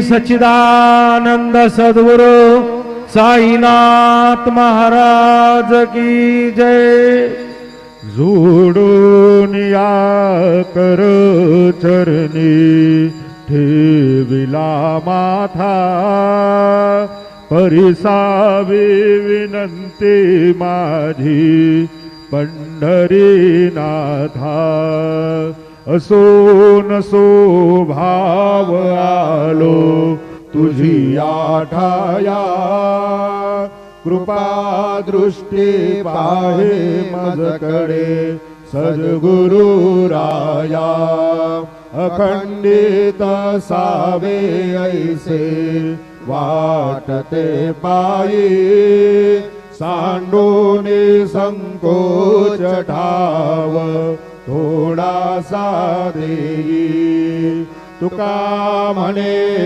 सच्चिदानंद सद्गुरु साईनाथ महाराज की जय। जोडून या कर चरणी ठेविला माथा, परिसावी विनंती माझी पंढरीनाथा। असो नसो भाव आलो तुझी आठाया, कृपा दृष्टी पाहे मजकडे सद्गुरु राया। अखंडित सावे ऐसे वाटते पायी, सांडोने संकोच ठाव थोडासा देई। तुका म्हणे